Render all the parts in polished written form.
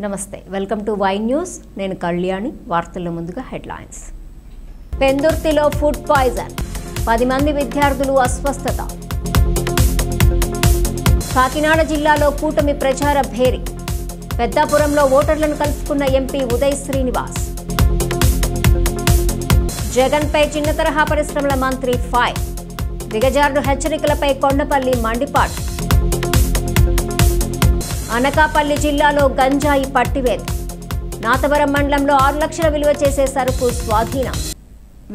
నమస్తే welcome to Y news నేను కళ్యాణి వార్తల్లో ముందుగా హెడ్లైన్స్ పెందుర్తిలో ఫుడ్ పాయిజన్ 10 మంది విద్యార్థులు అస్వస్థత కాకినాడ జిల్లాలో కూటమి ప్రచార భేరి పెద్దాపురంలో ఓటర్లను కలుసుకున్న ఎంపీ ఉదయ్ శ్రీనివాస్ జగన్పై చిన్న తరహా పరిశ్రమల మంత్రి ఫైర్ దిగజారుడు హెచ్చరికలపై కొండపల్లి మండిపాటు అనకాపల్లి జిల్లాలో గంజాయి పట్టివేత నాతవరం మండలంలో 6 లక్షల విలువ చేసే సరుకు స్వాధీనం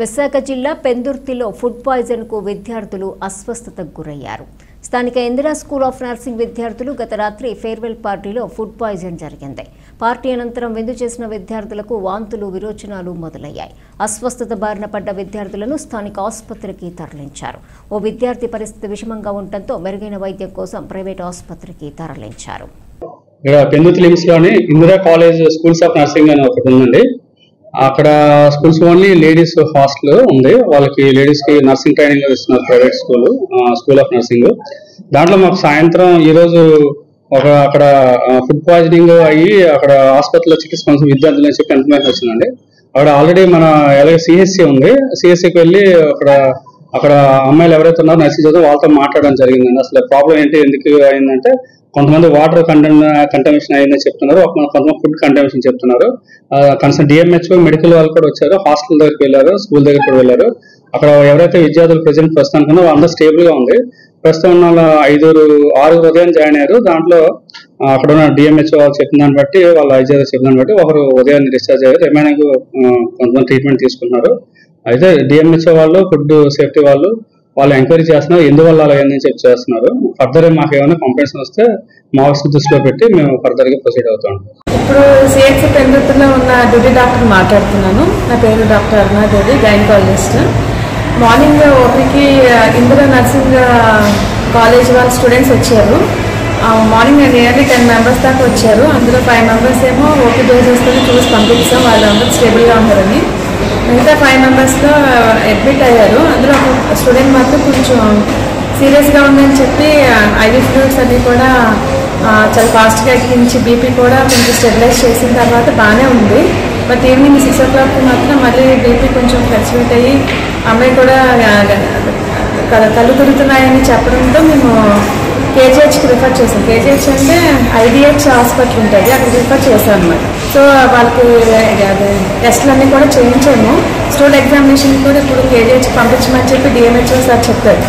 విశాఖ జిల్లా పెందుర్తిలో ఫుడ్ పాయిజన్ కు విద్యార్థులు అస్వస్థతకు గురయ్యారు. స్థానిక ఇందిరా స్కూల్ ఆఫ్ నర్సింగ్ విద్యార్థులు గత రాత్రి ఫేర్వెల్ పార్టీలో ఫుడ్ పాయిజన్ జరిగింది. పార్టీ అనంతరం విందు చేసిన విద్యార్థులకు వాంతులు విరోచనాలు మొదలయ్యాయి. అస్వస్థత బారిన పడ్డ విద్యార్థులను స్థానిక ఆసుపత్రికి తరలించారు. ఓ విద్యార్థి పరిస్థితి విషమంగా ఉండటంతో మెరుగైన వైద్యం కోసం ప్రైవేట్ ఆసుపత్రికి తరలించారు. పెందుర్తి లిమ్స్ లోని Indira college schools of nursing అని ఒకటి ఉందండి. అక్కడ స్కూల్స్ ఓన్లీ లేడీస్ హాస్టల్ ఉంది. వాళ్ళకి లేడీస్ కి నర్సింగ్ ట్రైనింగ్ ఇస్తున్నారు. Private school of nursing. దాంట్లో మాకు సాయంత్రం ఈ రోజు అక్కడ ఫుడ్ పాయిజనింగ్ అయ్యి అక్కడ హాస్పిటల్లో చికిత్స పొందుతున్న విద్యార్థులు అని చెప్పి ఇన్ఫర్మేషన్ వచ్చిందండి. అక్కడ ఆల్రెడీ మన ఎలాగే సిఎస్సి ఉంది. సిఎస్సికి వెళ్ళి అక్కడ అమ్మాయిలు ఎవరైతే ఉన్నారో నర్సింగ్ చదువు వాళ్ళతో మాట్లాడడం జరిగిందండి. అసలు ప్రాబ్లం ఏంటి, ఎందుకు అయిందంటే కొంతమంది వాటర్ కంటామినేషన్ అయిందని చెప్తున్నారు, కొంతమంది ఫుడ్ కంటామినేషన్ చెప్తున్నారు. కన్సర్న్ డిఎంహెచ్ఓ మెడికల్ వాళ్ళు కూడా వచ్చారు. హాస్టల్ దగ్గరికి వెళ్ళారు, స్కూల్ దగ్గర కూడా వెళ్ళారు. అక్కడ ఎవరైతే విద్యార్థులు ప్రెసెంట్ ప్రస్తుతానికి వాళ్ళందరూ స్టేబుల్ గా ఉంది. ప్రస్తుతం ఉన్న 6 ఉదయం జాయిన్ అయ్యారు. దాంట్లో అక్కడ ఉన్న డిఎంహెచ్ఓ వాళ్ళు చెప్పిన దాన్ని బట్టి వాళ్ళ ఐజీఆర్ చెప్పిన దాన్ని బట్టి ఒకరు ఉదయాన్ని డిశ్చార్జ్ అయ్యారు. రిమైనింగ్ కొంతమంది ట్రీట్మెంట్ తీసుకుంటున్నారు. అయితే డిఎంహెచ్ఓ వాళ్ళు ఫుడ్ సేఫ్టీ వాళ్ళు ఎంక్వైరీ చేస్తున్నారు, ఎందువల్ల అలా అయిందని చెప్పి చేస్తున్నారు. ఫర్దర్ మాకు ఏమైనా కంప్లైంట్స్ వస్తే మా ఆఫీస్ దృష్టిలో పెట్టి మేము ఫర్దర్ గా ప్రొసీడ్ అవుతాం. ఇప్పుడు సిఎక్స్ పెందుర్తిలో ఉన్న డ్యూటీ డాక్టర్ మాట్లాడుతున్నాను. నా పేరు డాక్టర్ అరుణాదేవి, గైనకాలజిస్ట్. మార్నింగ్ ఓపీకి ఇందిరా నర్సింగ్ కాలేజ్ వాళ్ళ స్టూడెంట్స్ వచ్చారు. మార్నింగ్ నియర్లీ 10 మెంబర్స్ దాకా వచ్చారు. అందులో 5 మెంబర్స్ ఏమో ఓపీ డోస్ వస్తుంది చూసి పంపిస్తాం, వాళ్ళందరూ స్టేబుల్గా ఉంటారని. మిగతా 5 మెంబర్స్లో అడ్మిట్ అయ్యారు. అందులో ఒక స్టూడెంట్ మాత్రం కొంచెం సీరియస్గా ఉందని చెప్పి ఐవీ ఫ్లూయిడ్స్ అన్నీ కూడా చాలా ఫాస్ట్గా ఎక్కించి బీపీ కూడా కొంచెం స్టెబిలైజ్ చేసిన తర్వాత బాగానే ఉంది. బట్ ఈవినింగ్ 6 o'clock మాత్రం మళ్ళీ బీపీ కొంచెం ఫ్లక్చువేట్ అయ్యి అమ్మాయి కూడా కళ్ళు తిరుగుతున్నాయని చెప్పడంతో మేము కేజీహెచ్కి రిఫర్ చేసాం. కేజీహెచ్ అంటే ఐడిహెచ్ హాస్పిటల్ ఉంటుంది, అక్కడ రిఫర్ చేశాం అన్నమాట. సో వాళ్ళకి టెస్టులన్నీ కూడా చేయించాము. స్టూల్ ఎగ్జామినేషన్ కూడా ఇప్పుడు కేజీహెచ్ పంపించమని చెప్పి డిఎంహెచ్ఓ సార్ చెప్పారు.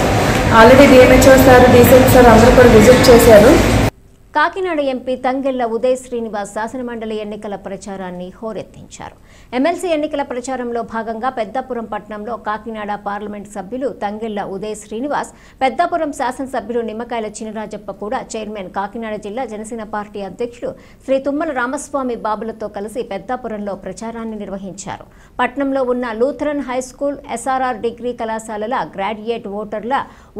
Already DMHO sir, DCM sir అందరూ కూడా విజిట్ చేశారు. కాకినాడ ఎంపీ తంగెళ్ల ఉదయ్ శ్రీనివాస్ శాసనమండలి ఎన్నికల ప్రచారాన్ని హోరెత్తించారు. ఎమ్మెల్సీ ఎన్నికల ప్రచారంలో భాగంగా పెద్దాపురం పట్టణంలో కాకినాడ పార్లమెంట్ సభ్యులు తంగెళ్ల ఉదయ్ శ్రీనివాస్, పెద్దాపురం శాసనసభ్యులు నిమ్మకాయల చినరాజప్ప కూడా చైర్మన్, కాకినాడ జిల్లా జనసేన పార్టీ అధ్యక్షులు శ్రీ తుమ్మల రామస్వామి బాబులతో కలిసి పెద్దాపురంలో ప్రచారాన్ని నిర్వహించారు. పట్టణంలో ఉన్న లూథరన్ హైస్కూల్, ఎస్ఆర్ఆర్ డిగ్రీ కళాశాలల గ్రాడ్యుయేట్ ఓటర్ల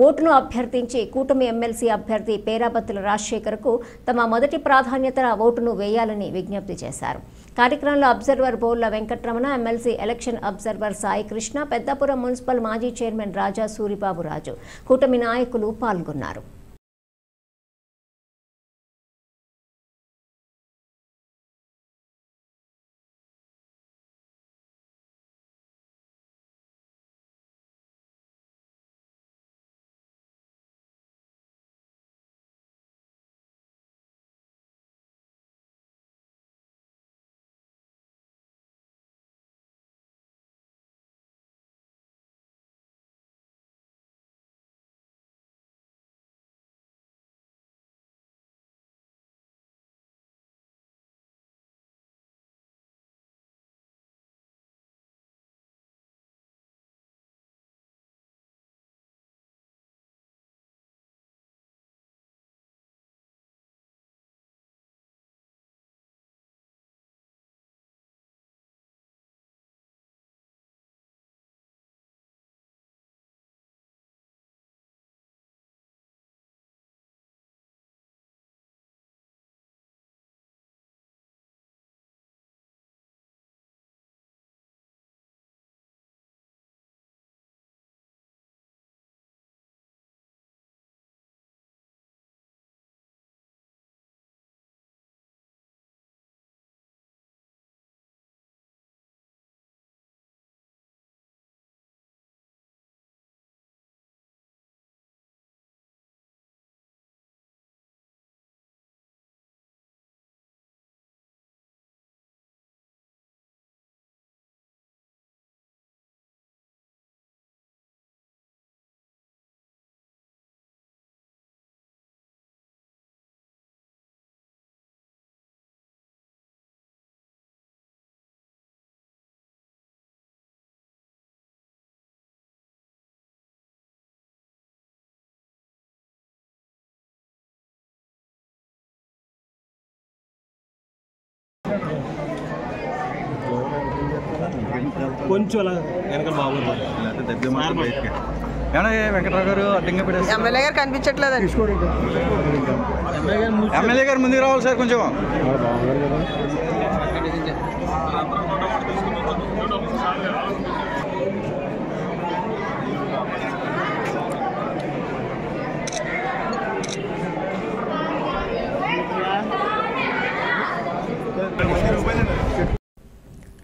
ఓటును అభ్యర్థించి కూటమి ఎమ్మెల్సీ అభ్యర్థి పేరాబత్తుల రాజశేఖర్కు తమ మొదటి ప్రాధాన్యత ఓటును వేయాలని విజ్ఞప్తి చేశారు. కార్యక్రమంలో observer Borla Venkataramana, MLC election observer Sai Krishna, Peddapuram municipal మాజీ చైర్మన్ రాజా సూరిబాబు రాజు, కూటమి నాయకులు పాల్గొన్నారు. కొంచెం అలా వెనకాల బాగుంది. వెంకటరావు గారు అడ్డంగా పెట్టారు. ఎమ్మెల్యే గారు కనిపించట్లేదండి. ఎమ్మెల్యే గారు ముందుకు రావాలి సార్ కొంచెం.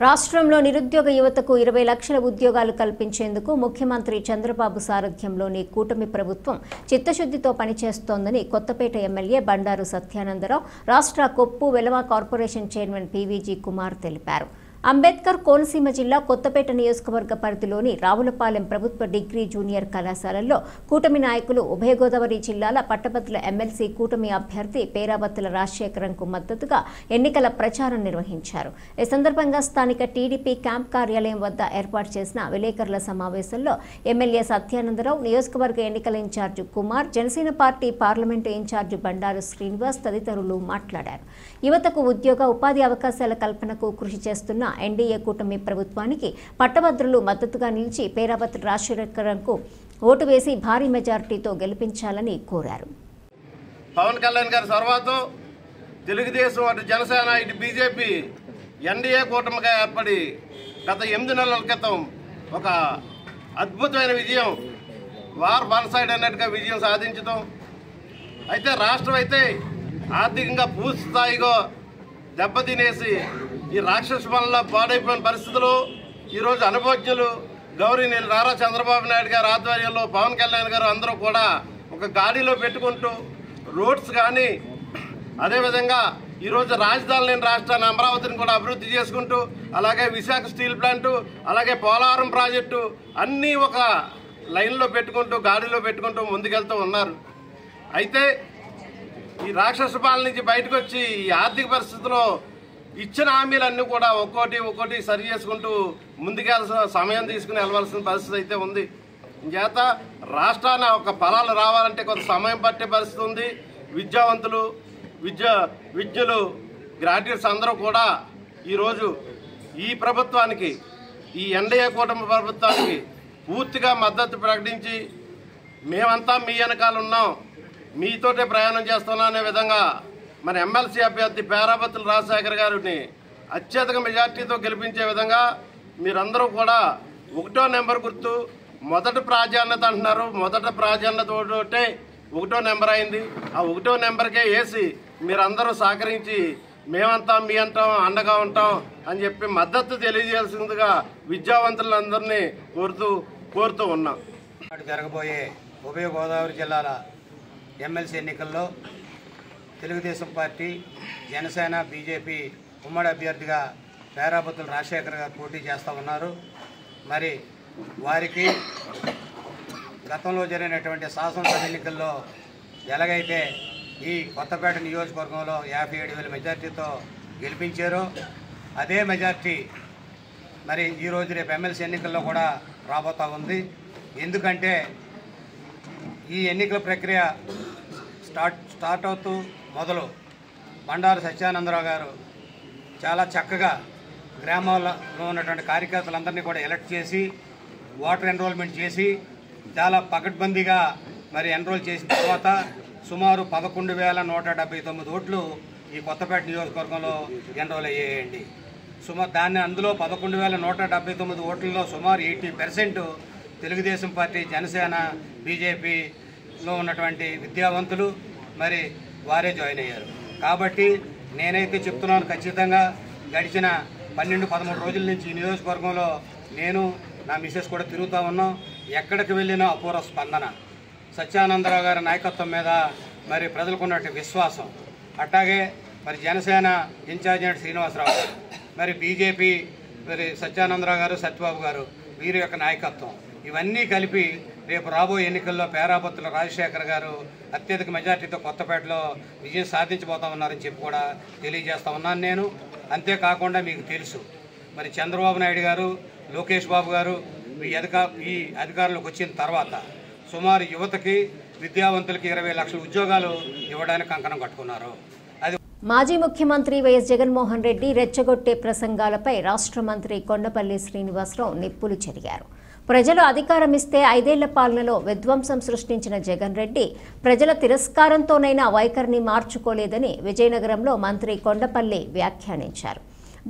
రాష్ట్రంలో నిరుద్యోగ యువతకు 20 లక్షల ఉద్యోగాలు కల్పించేందుకు ముఖ్యమంత్రి చంద్రబాబు సారథ్యంలోని కూటమి ప్రభుత్వం చిత్తశుద్ధితో పనిచేస్తోందని కొత్తపేట ఎమ్మెల్యే బండారు సత్యానందరావు రాష్ట్ర కొప్పు వెలమ కార్పొరేషన్ చైర్మన్ పీవీజీ కుమార్ తెలిపారు. అంబేద్కర్ కోనసీమ జిల్లా కొత్తపేట నియోజకవర్గ పరిధిలోని రావులపాలెం ప్రభుత్వ డిగ్రీ జూనియర్ కళాశాలల్లో కూటమి నాయకులు ఉభయ గోదావరి జిల్లాల పట్టభద్రుల ఎమ్మెల్సీ కూటమి అభ్యర్థి పేరాబత్తుల రాజశేఖరంకు మద్దతుగా ఎన్నికల ప్రచారం నిర్వహించారు. ఈ సందర్భంగా స్థానిక టీడీపీ క్యాంప్ కార్యాలయం వద్ద ఏర్పాటు చేసిన విలేకరుల సమావేశంలో ఎమ్మెల్యే సత్యానందరావు, నియోజకవర్గ ఎన్నికల incharge Kumar, Janasena party parliament incharge Bandaru Srinivas తదితరులు మాట్లాడారు. యువతకు ఉద్యోగ ఉపాధి అవకాశాల కల్పనకు కృషి చేస్తున్న ఎన్డీఏ కూటమి ప్రభుత్వానికి పట్టభద్రులు మద్దతుగా నిలిచి పేరాబత్తుల రాజశేఖరంకు ఓటు వేసి భారీ మెజారిటీతో గెలిపించాలని కోరారు. పవన్ కళ్యాణ్ గారి సర్వాతో తెలుగుదేశం, అటు జనసేన, ఇటు బీజేపీ ఎన్డీఏ కూటమిగా ఏర్పడి గత 8 నెలల క్రితం ఒక అద్భుతమైన విజయం, వార్ వన్ సైడ్ అన్నట్టుగా విజయం సాధించడం. అయితే రాష్ట్రం అయితే ఆర్థికంగా పూర్తి స్థాయిగా దెబ్బతినేసి ఈ రాక్షస పాలనలో పాడైపోయిన పరిస్థితులు ఈరోజు అనుభవజ్ఞులు గౌరవనీయులు నారా చంద్రబాబు నాయుడు గారి ఆధ్వర్యంలో పవన్ కళ్యాణ్ గారు అందరూ కూడా ఒక గాడిలో పెట్టుకుంటూ రోడ్స్ కానీ, అదేవిధంగా ఈరోజు రాజధాని లేని రాష్ట్రాన్ని అమరావతిని కూడా అభివృద్ధి చేసుకుంటూ, అలాగే విశాఖ స్టీల్ ప్లాంటు, అలాగే పోలవరం ప్రాజెక్టు అన్నీ ఒక లైన్లో పెట్టుకుంటూ గాడిలో పెట్టుకుంటూ ముందుకెళ్తూ ఉన్నారు. అయితే ఈ రాక్షస పాలన నుంచి బయటకు వచ్చి ఈ ఆర్థిక పరిస్థితుల్లో ఇచ్చిన హామీలన్నీ కూడా ఒక్కోటి సరి చేసుకుంటూ ముందుకెళ్ళాల్సిన సమయం తీసుకుని వెళ్ళవలసిన పరిస్థితి అయితే ఉంది. చేత రాష్ట్రాన్ని ఒక ఫలాలు రావాలంటే కొంత సమయం పట్టే పరిస్థితి ఉంది. విద్యావంతులు, విద్యులు, గ్రాడ్యుయేట్స్ అందరూ కూడా ఈరోజు ఈ ప్రభుత్వానికి, ఈ ఎన్డీఏ కూటమి ప్రభుత్వానికి పూర్తిగా మద్దతు ప్రకటించి మేమంతా మీ వెనకాల ఉన్నాం, మీతోటే ప్రయాణం చేస్తున్నాం అనే విధంగా మన ఎమ్మెల్సీ అభ్యర్థి పేరాబత్తుల రాజశేఖర్ గారిని అత్యధిక మెజార్టీతో గెలిపించే విధంగా మీరందరూ కూడా 1వ నెంబర్ గుర్తు మొదటి ప్రాధాన్యత అంటున్నారు. మొదటి ప్రాధాన్యతతోటే 1వ నెంబర్ అయింది. ఆ 1వ నెంబర్కే వేసి మీరందరూ సహకరించి మేమంతా మీ అంటాం, అండగా ఉంటాం అని చెప్పి మద్దతు తెలియజేయాల్సిందిగా విద్యావంతులందరినీ కోరుతూ ఉన్నాం. జరగబోయే ఉభయ గోదావరి జిల్లాల ఎమ్మెల్సీ ఎన్నికల్లో తెలుగుదేశం పార్టీ, జనసేన, బీజేపీ ఉమ్మడి అభ్యర్థిగా పేరాబత్తుల రాజశేఖర్ గారు పోటీ చేస్తూ ఉన్నారు. మరి వారికి గతంలో జరిగినటువంటి శాసనసభ ఎన్నికల్లో ఎలాగైతే ఈ కొత్తపేట నియోజకవర్గంలో 57,000 మెజార్టీతో గెలిపించారో అదే మెజార్టీ మరి ఈరోజు రేపు ఎమ్మెల్సీ ఎన్నికల్లో కూడా రాబోతూ ఉంది. ఎందుకంటే ఈ ఎన్నికల ప్రక్రియ స్టార్ట్ అవుతూ మొదలు బండారు సత్యానందరావు గారు చాలా చక్కగా గ్రామాల్లో ఉన్నటువంటి కార్యకర్తలందరినీ కూడా ఎలక్ట్ చేసి ఓటర్ ఎన్రోల్మెంట్ చేసి చాలా పకడ్బందీగా మరి ఎన్రోల్ చేసిన తర్వాత సుమారు 11,179 ఓట్లు ఈ కొత్తపేట నియోజకవర్గంలో ఎన్రోల్ అయ్యాయండి. అందులో 11,179 ఓట్లలో సుమారు 80% తెలుగుదేశం పార్టీ, జనసేన, బీజేపీలో ఉన్నటువంటి విద్యావంతులు మరి వారే జాయిన్ అయ్యారు. కాబట్టి నేనైతే చెప్తున్నాను, ఖచ్చితంగా గడిచిన 12-13 రోజుల నుంచి ఈ నియోజకవర్గంలో నేను, నా మిసెస్ కూడా తిరుగుతూ ఉన్నాం. ఎక్కడికి వెళ్ళినా అపూర్వ స్పందన. సత్యానందరావు గారి నాయకత్వం మీద మరి ప్రజలకు ఉన్నటువంటి విశ్వాసం, అట్లాగే మరి జనసేన ఇన్ఛార్జ్ శ్రీనివాసరావు గారు, మరి బీజేపీ మరి సత్యానందరావు గారు, సత్యబాబు గారు, వీరి యొక్క నాయకత్వం, ఇవన్నీ కలిపి రేపు రాబోయే ఎన్నికల్లో పేరాబత్తుల రాజశేఖర్ గారు అత్యధిక మెజార్టీతో కొత్తపేటలో విజయం సాధించబోతా ఉన్నారని చెప్పి కూడా తెలియజేస్తా ఉన్నాను నేను. అంతేకాకుండా మీకు తెలుసు మరి చంద్రబాబు నాయుడు గారు, లోకేష్ బాబు గారు ఈ అధికారంలోకి వచ్చిన తర్వాత సుమారు యువతకి, విద్యావంతులకి 20 లక్షల ఉద్యోగాలు ఇవ్వడానికి కంకణం కట్టుకున్నారు. అది మాజీ ముఖ్యమంత్రి వైఎస్ జగన్మోహన్ రెడ్డి రెచ్చగొట్టే ప్రసంగాలపై రాష్ట్ర మంత్రి కొండపల్లి శ్రీనివాసరావు నిప్పులు చెరిగారు. ప్రజలు అధికారం ఇస్తే 5 ఏళ్ల పాలనలో విధ్వంసం సృష్టించిన జగన్ రెడ్డి ప్రజల తిరస్కారంతోనైనా వైఖరిని మార్చుకోలేదని విజయనగరంలో మంత్రి కొండపల్లి వ్యాఖ్యానించారు.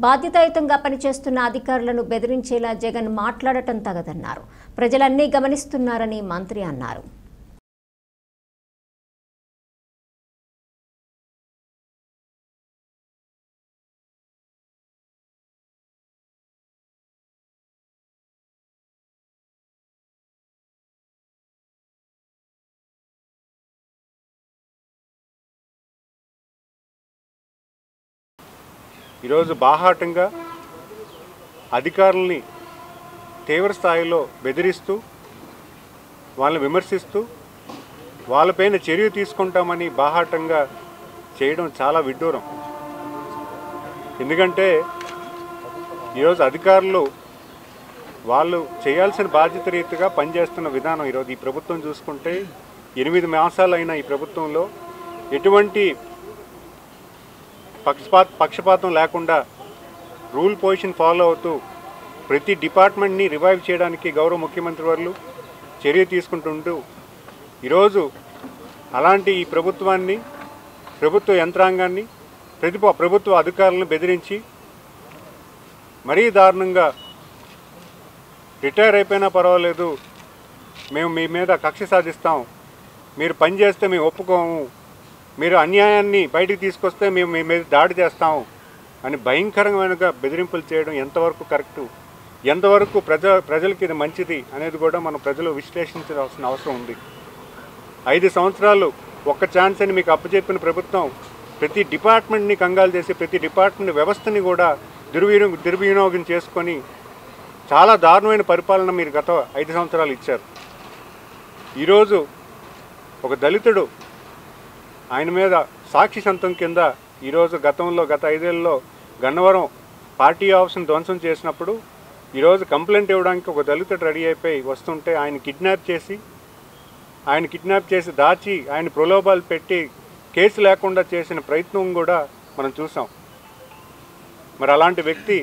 బాధ్యతాయుతంగా పనిచేస్తున్న అధికారులను బెదిరించేలా జగన్ మాట్లాడటం తగదన్నారు. ప్రజలన్నీ గమనిస్తున్నారని మంత్రి అన్నారు. ఈరోజు బాహాటంగా అధికారుల్ని తీవ్ర స్థాయిలో బెదిరిస్తూ వాళ్ళని విమర్శిస్తూ వాళ్ళపైన చర్య తీసుకుంటామని బాహాటంగా చేయడం చాలా విడ్డూరం. ఎందుకంటే ఈరోజు అధికారులు వాళ్ళు చేయాల్సిన బాధ్యత రీతిగా పనిచేస్తున్న విధానం ఈరోజు ఈ ప్రభుత్వం చూసుకుంటే 8 మాసాలైన ఈ ప్రభుత్వంలో ఎటువంటి పక్షపాతం లేకుండా రూల్ పొజిషన్ ఫాలో అవుతూ ప్రతి డిపార్ట్మెంట్ని రివైవ్ చేయడానికి గౌరవ ముఖ్యమంత్రి వారు చర్య తీసుకుంటుంటూ ఈరోజు అలాంటి ఈ ప్రభుత్వాన్ని, ప్రభుత్వ యంత్రాంగాన్ని, ప్రభుత్వ అధికారులను బెదిరించి మరీ దారుణంగా రిటైర్ అయిపోయినా పర్వాలేదు, మేము మీ మీద కక్ష సాధిస్తాం, మీరు పని చేస్తే మేము ఒప్పుకోము, మీరు అన్యాయాన్ని బయటికి తీసుకొస్తే మేము మీ మీద దాడి చేస్తాము అని భయంకరమైనగా బెదిరింపులు చేయడం ఎంతవరకు కరెక్టు, ఎంతవరకు ప్రజలకి ఇది మంచిది అనేది కూడా మనం ప్రజలు విశ్లేషించాల్సిన అవసరం ఉంది. 5 సంవత్సరాలు ఒక్క ఛాన్స్ అని మీకు అప్పచెప్పిన ప్రభుత్వం ప్రతి డిపార్ట్మెంట్ని కంగాలు చేసి ప్రతి డిపార్ట్మెంట్ వ్యవస్థని కూడా దుర్వినియోగం చేసుకొని చాలా దారుణమైన పరిపాలన మీరు గత 5 సంవత్సరాలు ఇచ్చారు. ఈరోజు ఒక దళితుడు ఆయన మీద సాక్షి సంతం కింద ఈరోజు గత 5 ఏళ్ళలో గన్నవరం పార్టీ ఆఫీస్ని ధ్వంసం చేసినప్పుడు ఈరోజు కంప్లైంట్ ఇవ్వడానికి ఒక దళితుడు రెడీ అయిపోయి వస్తుంటే ఆయన కిడ్నాప్ చేసి దాచి ఆయన ప్రలోభాలు పెట్టి కేసు లేకుండా చేసిన ప్రయత్నం కూడా మనం చూసాం. మరి అలాంటి వ్యక్తి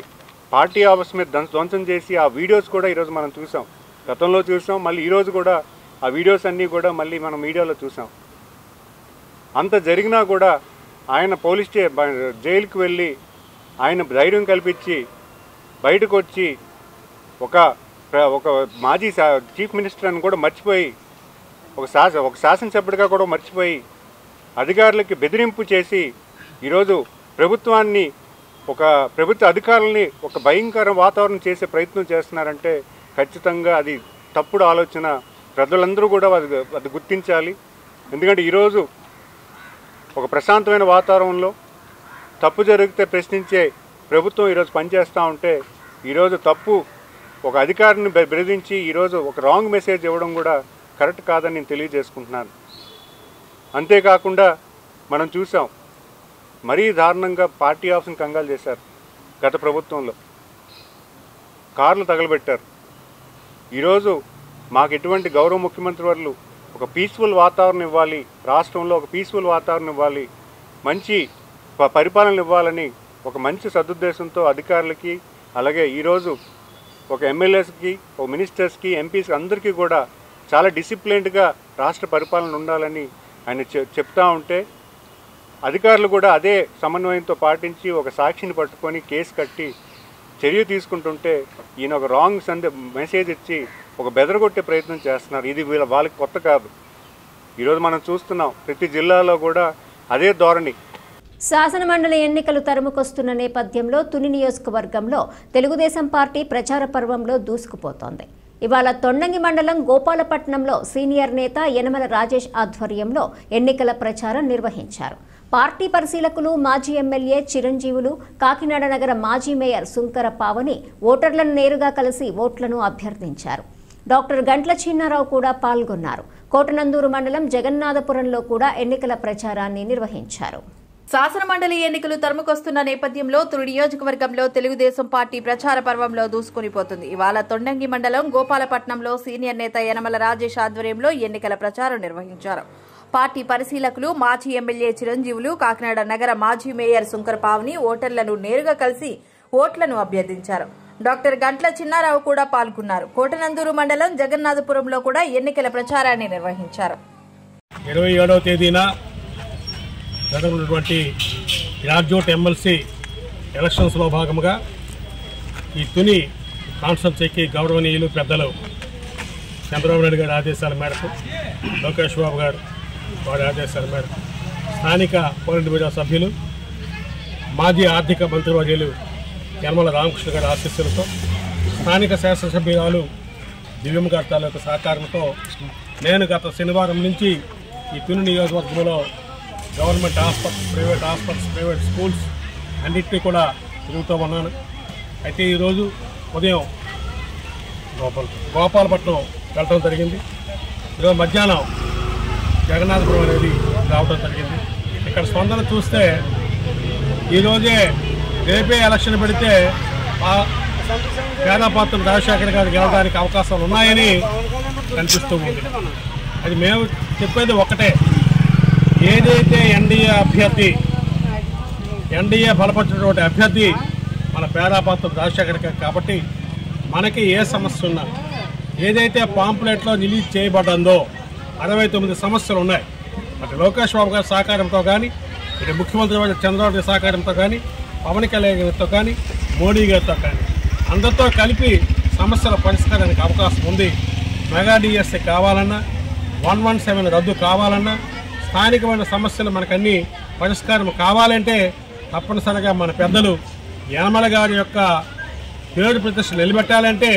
పార్టీ ఆఫీస్ మీద ధ్వంసం చేసి ఆ వీడియోస్ కూడా ఈరోజు మనం చూసాం, గతంలో చూసాం, మళ్ళీ ఈరోజు కూడా ఆ వీడియోస్ అన్నీ కూడా మళ్ళీ మనం మీడియాలో చూసాం. అంత జరిగినా కూడా ఆయన జైలుకి వెళ్ళి ఆయన ధైర్యం కల్పించి బయటకు వచ్చి ఒక మాజీ చీఫ్ మినిస్టర్ అని కూడా మర్చిపోయి ఒక శాసనసభ్యుడిగా కూడా మర్చిపోయి అధికారులకి బెదిరింపు చేసి ఈరోజు ప్రభుత్వ అధికారులని ఒక భయంకర వాతావరణం చేసే ప్రయత్నం చేస్తున్నారంటే ఖచ్చితంగా అది తప్పుడు ఆలోచన. ప్రజలందరూ కూడా అది గుర్తించాలి. ఎందుకంటే ఈరోజు ఒక ప్రశాంతమైన వాతావరణంలో తప్పు జరిగితే ప్రశ్నించే ప్రభుత్వం ఈరోజు పనిచేస్తూ ఉంటే ఈరోజు ఒక అధికారిని బెదిరించి ఈరోజు ఒక రాంగ్ మెసేజ్ ఇవ్వడం కూడా కరెక్ట్ కాదని నేను తెలియజేసుకుంటున్నాను. అంతేకాకుండా మనం చూసాం, మరీ దారుణంగా పార్టీ ఆఫీస్ని కంగాలు చేశారు. గత ప్రభుత్వంలో కార్లు తగలబెట్టారు. ఈరోజు మాకు ఎటువంటి గౌరవ ముఖ్యమంత్రి వారు ఒక పీస్ఫుల్ వాతావరణం ఇవ్వాలి, రాష్ట్రంలో ఒక పీస్ఫుల్ వాతావరణం ఇవ్వాలి, మంచి పరిపాలన ఇవ్వాలని ఒక మంచి సదుద్దేశంతో అధికారులకి, అలాగే ఈరోజు ఒక ఎమ్మెల్యేస్కి, ఒక మినిస్టర్స్కి, ఎంపీస్కి అందరికీ కూడా చాలా డిసిప్లిన్డ్గా రాష్ట్ర పరిపాలన ఉండాలని ఆయన చెప్తా ఉంటే అధికారులు కూడా అదే సమన్వయంతో పాటించి ఒక సాక్షిని పట్టుకొని కేసు కట్టి చర్య తీసుకుంటుంటే ఈయన ఒక రాంగ్ మెసేజ్ ఇచ్చి ఒక బెదరగొట్టే ప్రయత్నం చేస్తున్నారు. ఇది వాళ్ళకి కొత్త కాదు. ఈరోజు మనం చూస్తున్నాం ప్రతి జిల్లాలో కూడా అదే ధోరణి. శాసనమండలి ఎన్నికలు తరుముకొస్తున్న నేపథ్యంలో తుని నియోజకవర్గంలో తెలుగుదేశం పార్టీ ప్రచార పర్వంలో దూసుకుపోతోంది. ఇవాళ తొండంగి మండలం గోపాలపట్నంలో సీనియర్ నేత యనమల రాజేష్ ఆధ్వర్యంలో ఎన్నికల ప్రచారం నిర్వహించారు. పార్టీ పరిశీలకులు, మాజీ ఎమ్మెల్యే చిరంజీవులు, కాకినాడ నగర మాజీ మేయర్ సుంకర పావని ఓటర్లను నేరుగా కలిసి ఓట్లను అభ్యర్థించారు. డాక్టర్ గంట్ల చిన్నారావు కూడా పాల్గొన్నారు. కోటనందూరు మండలం జగన్నాథపురంలో కూడా ఎన్నికల ప్రచారాన్ని నిర్వహించారు. శాసనమండలి ఎన్నికలు తరుముకొస్తున్న నేపథ్యంలో తుని నియోజకవర్గంలో తెలుగుదేశం పార్టీ ప్రచార పర్వంలో దూసుకునిపోతుంది. ఇవాళ తొండంగి మండలం గోపాలపట్నంలో సీనియర్ నేత యనమల రాజేష్ ఆధ్వర్యంలో ఎన్నికల ప్రచారం నిర్వహించారు. పార్టీ పరిశీలకులు మాజీ ఎమ్మెల్యే చిరంజీవులు కాకినాడ నగర మాజీ మేయర్ శంకర్ పావని ఓటర్లను నేరుగా కలిసి ఓట్లను అభ్యర్థించారు. డాక్టర్ గంట్ల చిన్నారావు కూడా పాల్గొన్నారు. కోటనందూరు మండలం జగన్నాథపురంలో కూడా ఎన్నికల ప్రచారాన్ని నిర్వహించారు. 27వ తేదీన జరగనున్నటువంటి గ్రాడ్యుయేట్ ఎమ్మెల్సీ ఎలక్షన్స్లో భాగంగా ఈ తుని కాన్స్టిట్యున్సీకి గౌరవనీయులు పెద్దలు చంద్రబాబు నాయుడు గారి ఆదేశాల మేరకు, లోకేష్ బాబు గారు వారి ఆదేశాల మేరకు స్థానిక పోలిట్ బ్యూరో సభ్యులు, మాజీ ఆర్థిక మంత్రివర్యులు యనమల రామకృష్ణ గారి ఆశీస్సులతో, స్థానిక శాసనసభ్యురాలు దివ్యమ్మ గారి తాలూకు సహకారంతో నేను గత శనివారం నుంచి ఈ తుని నియోజకవర్గంలో గవర్నమెంట్ హాస్పిటల్స్, ప్రైవేట్ స్కూల్స్ అన్నింటినీ కూడా తిరుగుతూ ఉన్నాను. అయితే ఈరోజు ఉదయం గోపాలపట్నం వెళ్ళటం జరిగింది. ఈరోజు మధ్యాహ్నం జగన్నాథపురం అనేది రావడం జరిగింది. ఇక్కడ స్పందన చూస్తే ఈరోజే రేపే ఎలక్షన్ పెడితే పేదపాత్ర రాజశేఖర్ గారు గెలవడానికి అవకాశాలు ఉన్నాయని కనిపిస్తూ ఉంది. అది మేము చెప్పేది ఒకటే, ఏదైతే ఎన్డీఏ బలపరిచినటువంటి అభ్యర్థి మన పేదపాత్ర రాజశేఖర్ గారు కాబట్టి మనకి ఏ సమస్య ఉన్నా, ఏదైతే పాంప్లెట్లో రిలీజ్ చేయబడ్డందో 69 సమస్యలు ఉన్నాయి. అటు లోకేష్ బాబు గారి సహకారంతో కానీ, ఇటు ముఖ్యమంత్రి వారి చంద్రబాబు సహకారంతో కానీ, పవన్ కళ్యాణ్ గారితో కానీ, మోడీ గారితో కానీ అందరితో కలిపి సమస్యల పరిష్కారానికి అవకాశం ఉంది. మెగా డిఎస్సీ కావాలన్నా, 117 రద్దు కావాలన్నా, స్థానికమైన సమస్యలు మనకన్నీ పరిష్కారం కావాలంటే తప్పనిసరిగా మన పెద్దలు యనమల గారి యొక్క పేరు ప్రతిష్టలు నిలబెట్టాలంటే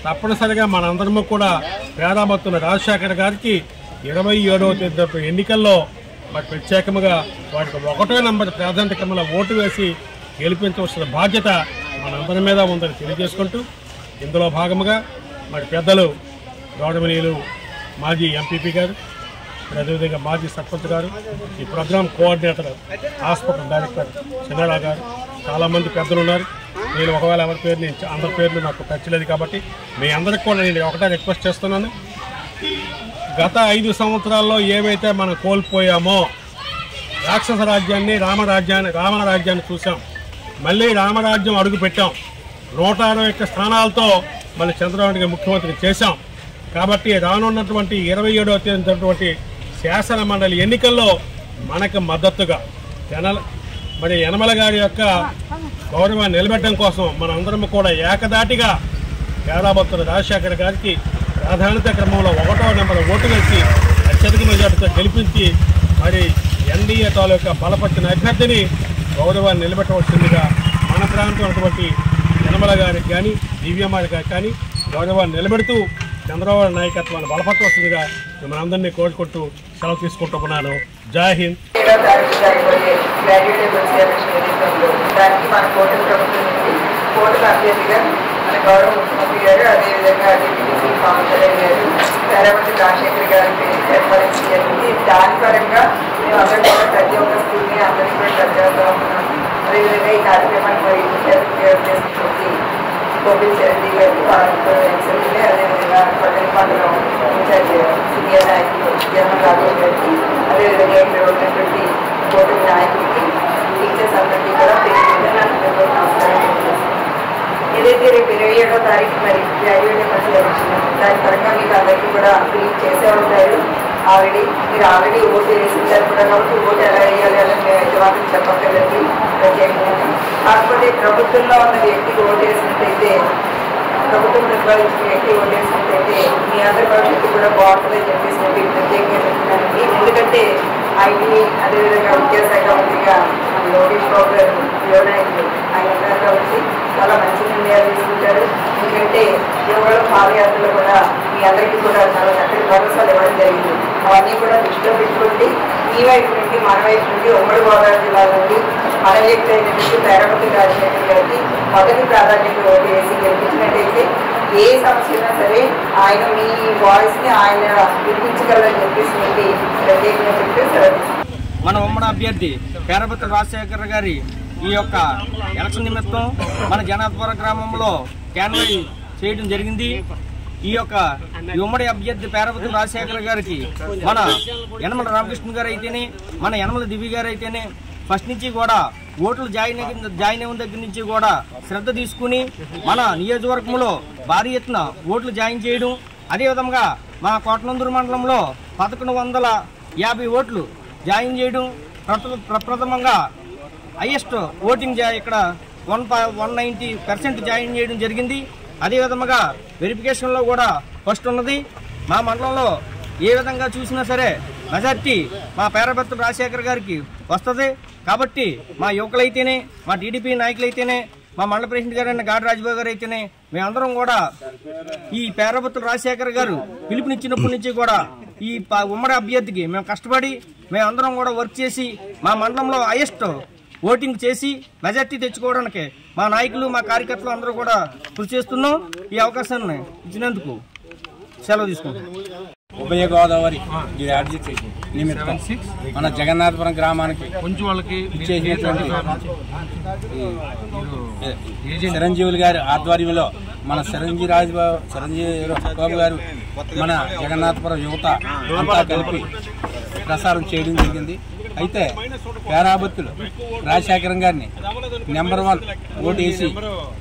తప్పనిసరిగా మనందరము కూడా పేరామత్తుల రాజశేఖర్ గారికి 27వ తేదీ ఎన్నికల్లో మరి ప్రత్యేకంగా వారికి 1వ నెంబర్ ప్రాధాన్యతలో ఓటు వేసి గెలిపించవలసిన బాధ్యత మనందరి మీద ఉందని తెలియజేసుకుంటూ, ఇందులో భాగంగా మరి పెద్దలు గౌరవనీయులు మాజీ ఎంపీపీ గారు, అదేవిధంగా మాజీ సర్పంచ్ గారు, ఈ programme coordinator hospital director Chinnarao గారు, చాలామంది పెద్దలు ఉన్నారు. నేను ఒకవేళ ఎవరి పేరు అందరి పేర్లు నాకు ఖర్చులేదు కాబట్టి మీ అందరికి కూడా నేను ఒకటే రిక్వెస్ట్ చేస్తున్నాను. గత 5 సంవత్సరాల్లో ఏవైతే మనం కోల్పోయామో, రాక్షస రాజ్యాన్ని రావణ రాజ్యాన్ని చూసాం, మళ్ళీ రామరాజ్యం అడుగు పెట్టాం. 161 స్థానాలతో మళ్ళీ చంద్రబాబు నాయుడు ముఖ్యమంత్రి చేశాం. కాబట్టి రానున్నటువంటి 27వ తేదీ శాసన మండలి ఎన్నికల్లో మనకు మద్దతుగా మరి యనమల గారి యొక్క గౌరవాన్ని నిలబెట్టడం కోసం మనందరం కూడా ఏకదాటిగా పేరాభత్తుల రాజశేఖర్ గారికి ప్రాధాన్యత క్రమంలో 1వ నెంబర్ ఓటు వేసి అత్యధిక మెజార్టీతో గెలిపించి మరి ఎన్డీఏ తాలూకా బలపరిచిన అభ్యర్థిని గౌరవాన్ని నిలబెట్టవలసిందిగా మన ప్రాంతం అటువంటి యనమల గారికి కానీ, దివ్యమ్మ గారికి కానీ గౌరవాన్ని నిలబెడుతూ చంద్రబాబు నాయకత్వాన్ని బలపరచవలసిందిగా మిమ్మల్ని అందరినీ కోరుకుంటూ సెలవు తీసుకుంటున్నాను. జై హింద్. దానికి మన కోటల ప్రభుత్వం నుంచి కోటల అభ్యర్థిగా మన గౌరవ ముఖ్యమంత్రి గారు, అదేవిధంగా డిప్యూటీ పవన్ కళ్యాణ్ గారు, పేరామతి రాజశేఖర్ గారికి ఏర్పడింది జరిగింది. దాని పరంగా మేము అందరూ కూడా ప్రతి ఒక్క స్కూల్ని అందరికీ కూడా ప్రజలతో ఉన్నాము. అదేవిధంగా ఈ కార్యక్రమాన్ని మరి చేసినటువంటి కోవిడ్ చిరంజీవి గారికి, వాళ్ళతో ఎక్సెల్ని, అదేవిధంగా పల్లెపాలెం సీనియర్ నాయకులు జగన్ రాజేష్ గారికి, అదేవిధంగా ఇక్కడ ఉన్నటువంటి కోటల నాయకులకి, టీచర్స్ అందరికీ కూడా నమస్కారం. ఏదైతే రేపు 27వ తారీఖు మరి గ్రాడ్యుయేట్ ఎమ్మెల్సీ ఎలక్షన్, దాని పరంగా మీకు అందరికీ కూడా బ్రీఫ్ చేసే ఉంటారు. మీరు ఆల్రెడీ ఓటు వేసింటారు కూడా కాబట్టి ఓటు ఎలా వేయాలి అని అయితే మాత్రం చెప్పక్కర్లేదు ప్రత్యేకంగా. కాకపోతే ప్రభుత్వంలో ఉన్న వ్యక్తికి ఓటు వేసినట్టయితే, ప్రభుత్వం నిర్వహించిన వ్యక్తి ఓటు వేసినట్టయితే మీ అందరి భవిష్యత్తు కూడా బాగుంటుందని చెప్పేసి నేను ప్రత్యేకంగా చెప్తున్నానండి. ఎందుకంటే ఐటీ, అదేవిధంగా విద్యాశాఖ మంత్రిగా మన లోకేష్ బాబు గారు యువనాయకులు ఆయన ఉన్నారు కాబట్టి చాలా మంచి నిర్ణయాలు తీసుకుంటారు. ఎందుకంటే యువకుల పాదయాత్రలో కూడా మీ అందరికీ కూడా చాలా చక్కటి భరోసాలు ఇవ్వడం జరిగింది. అవన్నీ కూడా దృష్టిలో పెట్టుకుంటే ఈ వైపు నుండి, మన వైపు నుండి, ఉమ్మడి గోదావరి జిల్లా నుండి మన వ్యక్తి అయినటువంటి పేరామతి రాజశేఖర్ గారికి మొదటి ప్రాధాన్యత ఓటు వేసి గెలిపించినట్టయితే ఏ సమస్య అయినా సరే ఆయన మీ వాయిస్ని ఆయన వినిపించగలరని చెప్పేసి ప్రత్యేకంగా చెప్తే సెలవు. మన ఉమ్మడి అభ్యర్థి పేరామతి రాజశేఖర్ గారి ఈ యొక్క ఎలక్షన్ నిమిత్తం మన జనాధపుర గ్రామంలో క్యాన్వై చేయడం జరిగింది. ఈ యొక్క ఉమ్మడి అభ్యర్థి పేరాబత్తుల రాజశేఖర్ గారికి మన యనమల రామకృష్ణ గారు అయితేనే, మన యనమల దివ్య గారు అయితేనే ఫస్ట్ నుంచి కూడా ఓట్లు జాయిన్ అయిన దగ్గర నుంచి కూడా శ్రద్ధ తీసుకుని మన నియోజకవర్గంలో భారీ ఎత్తున ఓట్లు జాయిన్ చేయడం, అదేవిధంగా మా కోటనందూరు మండలంలో 1150 ఓట్లు జాయిన్ చేయడం, ప్రప్రథమంగా హైయెస్ట్ ఓటింగ్ ఇక్కడ 190% జాయిన్ చేయడం జరిగింది. అదేవిధంగా వెరిఫికేషన్లో కూడా ఫస్ట్ ఉన్నది. మా మండలంలో ఏ విధంగా చూసినా సరే మెజార్టీ మా పేరాబత్తుల రాజశేఖర్ గారికి వస్తుంది. కాబట్టి మా యువకులైతేనే, మా టీడీపీ నాయకులైతేనే, మా మండల ప్రెసిడెంట్ గారైన గాడి రాజబాబు గారు అయితేనే మేమందరం కూడా ఈ పేరాబత్తుల రాజశేఖర్ గారు పిలుపునిచ్చినప్పటి నుంచి కూడా ఈ ఉమ్మడి అభ్యర్థికి మేము కష్టపడి మేమందరం కూడా వర్క్ చేసి మా మండలంలో హైయెస్ట్ ఓటింగ్ చేసి మెజార్టీ తెచ్చుకోవడానికి మా నాయకులు, మా కార్యకర్తలు అందరూ కూడా కృషి చేస్తున్నాం. ఈ అవకాశాన్ని ఇచ్చినందుకు సెలవు తీసుకుంటాం. ఉభయ గోదావరి నిమిత్తం మన జగన్నాథపురం గ్రామానికి చిరంజీవులు గారి ఆధ్వర్యంలో మన చిరంజీవి బాబు గారు మన జగన్నాథపురం యువత అంతా కలిపి ప్రసారం చేయడం జరిగింది. అయితే పేరాబత్తులు రాజశేఖరం గారిని నెంబర్ 1 ఓటేసి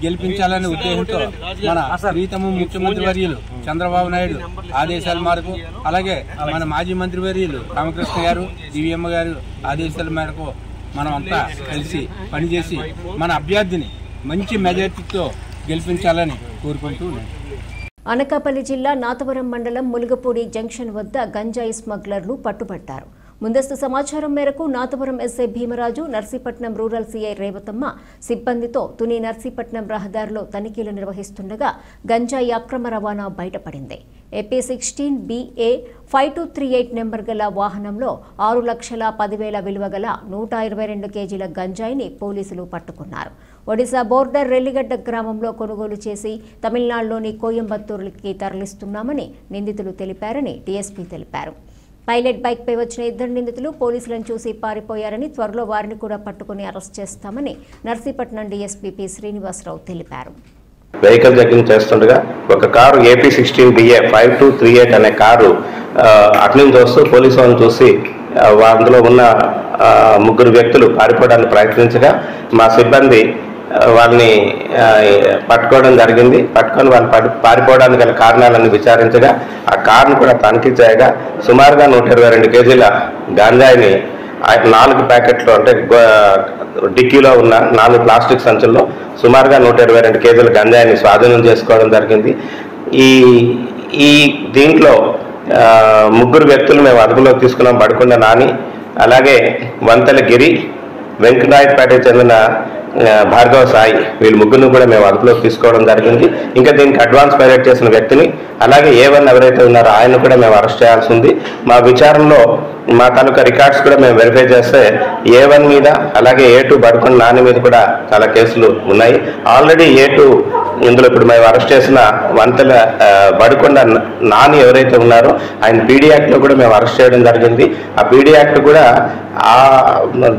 గెలిపించాలనే ఉద్దేశంతో మన ప్రీతమ ముఖ్యమంత్రి వర్యులు చంద్రబాబు నాయుడు ఆదేశాల మేరకు, అలాగే మన మాజీ మంత్రి వర్యులు రామకృష్ణ గారు, దివ్యమ్మ గారు ఆదేశాల మేరకు మనం అంతా కలిసి పనిచేసి మన అభ్యర్థిని మంచి మెజార్టీతో గెలిపించాలని కోరుకుంటూ అనకాపల్లి జిల్లా నాతవరం మండలం ములుగపూడి జంక్షన్ వద్ద గంజాయి స్మగ్లర్లు పట్టుబట్టారు. ముందస్తు సమాచారం మేరకు Nathavaram SI Bhimaraju, Narsipatnam rural CI Revathamma సిబ్బందితో తుని నర్సీపట్నం రహదారిలో తనిఖీలు నిర్వహిస్తుండగా గంజాయి అక్రమ రవాణా బయటపడింది. ఏపీ 16 BA 5238 నెంబర్ గల వాహనంలో 6,10,000 విలువ గల 122 కేజీల గంజాయిని పోలీసులు పట్టుకున్నారు. ఒడిశా బోర్డర్ రెల్లిగడ్డ గ్రామంలో కొనుగోలు చేసి తమిళనాడులోని కోయంబత్తూరుకి తరలిస్తున్నామని నిందితులు తెలిపారని డీఎస్పీ తెలిపారు. పైలట్ బైక్పై వచ్చిన 2 నిందితులు పోలీసులను చూసి పారిపోయారని, త్వరలో వారిని కూడా పట్టుకుని అరెస్ట్ చేస్తామని నర్సీపట్నం డీఎస్పీ పి శ్రీనివాసరావు తెలిపారు. వెహికల్ చెకింగ్ చేస్తుండగా ఒక కారు ఏపీ 16 BA 5238 అనే కారు అట్నుంచి వస్తూ పోలీసు వాళ్ళని చూసి అందులో ఉన్న 3 వ్యక్తులు పారిపోవడానికి ప్రయత్నించగా మా సిబ్బంది వాళ్ళని పట్టుకోవడం జరిగింది. పట్టుకొని వాళ్ళు పారిపోవడానికి గల కారణాలను విచారించగా ఆ కారును కూడా తనిఖీ చేయగా సుమారుగా 122 కేజీల గాంజాయిని 4 ప్యాకెట్లు అంటే డిక్కీలో ఉన్న 4 ప్లాస్టిక్ సంచుల్లో సుమారుగా 122 కేజీల గంజాయిని స్వాధీనం చేసుకోవడం జరిగింది. ఈ దీంట్లో 3 వ్యక్తులు మేము అదుపులోకి తీసుకున్నాం. బడికొండ నాని, అలాగే వంతెల గిరి, వెంకనాయకపేటకు చెందిన భార్గవ సాయి, వీళ్ళు 3 కూడా మేము అదుపులోకి తీసుకోవడం జరిగింది. ఇంకా దీనికి అడ్వాన్స్ పైలట్ చేసిన వ్యక్తిని, అలాగే A1 ఎవరైతే ఉన్నారో ఆయన కూడా మేము అరెస్ట్ చేయాల్సి ఉంది. మా విచారణలో మా తాలూకా రికార్డ్స్ కూడా మేము వెరిఫై చేస్తే A1 మీద, అలాగే A2 బడికొండ నాని మీద కూడా చాలా కేసులు ఉన్నాయి. ఆల్రెడీ A2 ఇందులో ఇప్పుడు మేము అరెస్ట్ చేసిన వంతెల బడికొండ నాని ఎవరైతే ఉన్నారో ఆయన పీడీ యాక్ట్లో కూడా మేము అరెస్ట్ చేయడం జరిగింది. ఆ పీడీ యాక్ట్ కూడా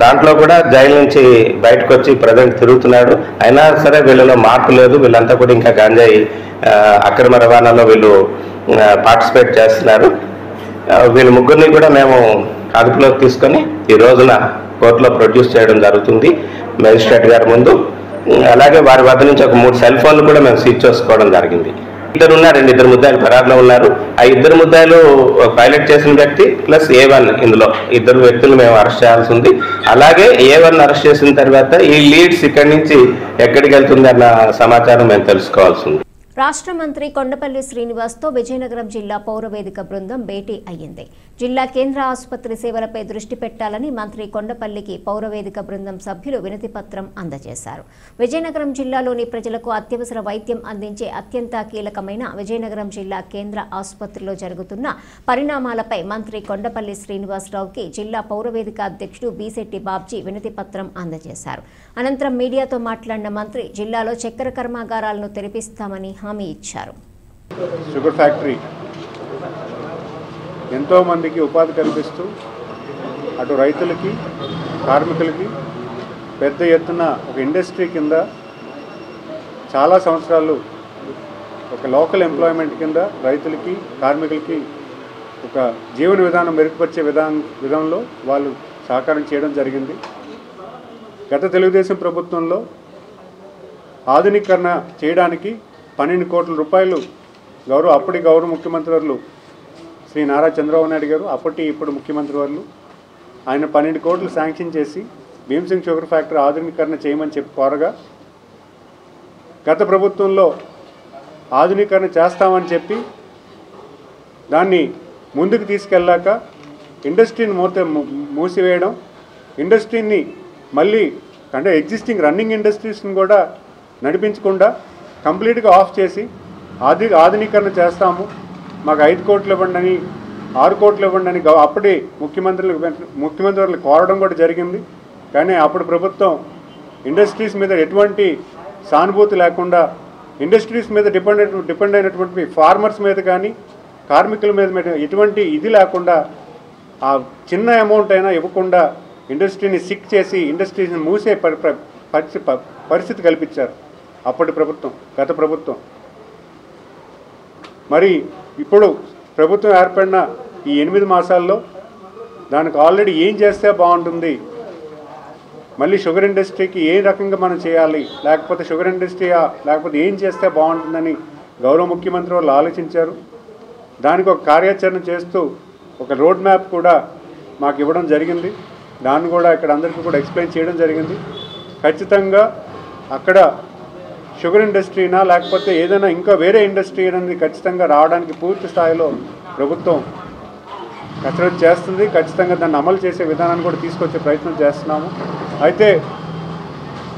దాంట్లో కూడా జైలు నుంచి బయటకు వచ్చి ప్రజెంట్ తిరుగుతున్నాడు. అయినా సరే వీళ్ళలో మార్పు లేదు. వీళ్ళంతా కూడా ఇంకా గంజాయి అక్రమ రవాణాలో వీళ్ళు పార్టిసిపేట్ చేస్తున్నారు. వీళ్ళ 3 కూడా మేము అదుపులోకి తీసుకొని ఈ రోజున కోర్టులో ప్రొడ్యూస్ చేయడం జరుగుతుంది మేజిస్ట్రేట్ గారి ముందు. అలాగే వారి వద్ద నుంచి ఒక 3 సెల్ ఫోన్లు కూడా మేము సీజ్ చేసుకోవడం జరిగింది. 2 ఉన్నారండి, 2 ముద్దాయిలు పరారులో ఉన్నారు. ఆ 2 ముద్దాయిలు పైలట్ చేసిన వ్యక్తి ప్లస్ A1, ఇందులో 2 వ్యక్తులు మేము అరెస్ట్ చేయాల్సి ఉంది. అలాగే A1 అరెస్ట్ చేసిన తర్వాత ఈ లీడ్స్ ఇక్కడి నుంచి ఎక్కడికి వెళ్తుంది అన్న సమాచారం మేము తెలుసుకోవాల్సి ఉంది. రాష్ట్ర మంత్రి కొండపల్లి శ్రీనివాస్తో విజయనగరం జిల్లా పౌరవేదిక బృందం భేటీ అయ్యింది. జిల్లా కేంద్ర ఆసుపత్రి సేవలపై దృష్టి పెట్టాలని మంత్రి కొండపల్లికి పౌరవేదిక బృందం సభ్యులు వినతి పత్రం అందజేశారు. విజయనగరం జిల్లాలోని ప్రజలకు అత్యవసర వైద్యం అందించే అత్యంత కీలకమైన విజయనగరం జిల్లా కేంద్ర ఆసుపత్రిలో జరుగుతున్న పరిణామాలపై మంత్రి కొండపల్లి శ్రీనివాసరావుకి జిల్లా పౌరవేదిక అధ్యక్షుడు బీశెట్టి బాబ్జీ వినతి పత్రం అందజేశారు. అనంతరం మీడియాతో మాట్లాడిన మంత్రి జిల్లాలో చక్కెర కర్మాగారాలను తెరిపిస్తామని హామీ ఇచ్చారు. షుగర్ ఫ్యాక్టరీ ఎంతోమందికి ఉపాధి కల్పిస్తూ అటు రైతులకి, కార్మికులకి పెద్ద ఎత్తున ఒక ఇండస్ట్రీ కింద చాలా సంవత్సరాలు ఒక లోకల్ ఎంప్లాయ్మెంట్ కింద రైతులకి కార్మికులకి ఒక జీవన విధానం మెరుగుపరిచే విధానంలో వాళ్ళు సహకారం చేయడం జరిగింది. గత తెలుగుదేశం ప్రభుత్వంలో ఆధునీకరణ చేయడానికి 12 కోట్ల రూపాయలు అప్పటి గౌరవ ముఖ్యమంత్రి వర్యులు శ్రీ నారా చంద్రబాబు నాయుడు గారు, ఇప్పుడు ముఖ్యమంత్రి వర్యులు ఆయన 12 కోట్లు శాంక్షన్ చేసి భీమసింగ్ షుగర్ ఫ్యాక్టరీ ఆధునీకరణ చేయమని చెప్పి కోరగా గత ప్రభుత్వంలో ఆధునీకరణ చేస్తామని చెప్పి దాన్ని ముందుకు తీసుకెళ్ళాక ఇండస్ట్రీని మూసివేయడం, ఇండస్ట్రీని మళ్ళీ అంటే ఎగ్జిస్టింగ్ రన్నింగ్ ఇండస్ట్రీస్ని కూడా నడిపించకుండా కంప్లీట్గా ఆఫ్ చేసి ఆధునీకరణ చేస్తాము, మాకు 5 కోట్లు ఇవ్వండి అని 6 కోట్లు ఇవ్వండి అని అప్పటి ముఖ్యమంత్రులు కోరడం కూడా జరిగింది. కానీ అప్పుడు ప్రభుత్వం ఇండస్ట్రీస్ మీద ఎటువంటి సానుభూతి లేకుండా ఇండస్ట్రీస్ మీద డిపెండ్ అయినటువంటి ఫార్మర్స్ మీద కానీ కార్మికుల మీద ఎటువంటి ఇది లేకుండా ఆ చిన్న అమౌంట్ అయినా ఇవ్వకుండా ఇండస్ట్రీని సిక్ చేసి ఇండస్ట్రీని మూసే పరిస్థితి కల్పించారు అప్పటి ప్రభుత్వం, గత ప్రభుత్వం. మరి ఇప్పుడు ప్రభుత్వం ఏర్పడిన ఈ 8 మాసాల్లో దానికి ఆల్రెడీ ఏం చేస్తే బాగుంటుంది, మళ్ళీ షుగర్ ఇండస్ట్రీకి ఏ రకంగా మనం చేయాలి, లేకపోతే షుగర్ ఇండస్ట్రీ లేకపోతే ఏం చేస్తే బాగుంటుందని గౌరవ ముఖ్యమంత్రి వాళ్ళు ఆలోచించారు. దానికి ఒక కార్యాచరణ చేస్తూ ఒక రోడ్ మ్యాప్ కూడా మాకు ఇవ్వడం జరిగింది. దాన్ని కూడా ఇక్కడ అందరికీ కూడా ఎక్స్ప్లెయిన్ చేయడం జరిగింది. ఖచ్చితంగా అక్కడ షుగర్ ఇండస్ట్రీనా లేకపోతే ఏదైనా ఇంకా వేరే ఇండస్ట్రీ అనేది ఖచ్చితంగా రావడానికి పూర్తి స్థాయిలో ప్రభుత్వం కసరత్తు చేస్తుంది. ఖచ్చితంగా దాన్ని అమలు చేసే విధానాన్ని కూడా తీసుకొచ్చే ప్రయత్నం చేస్తున్నాము. అయితే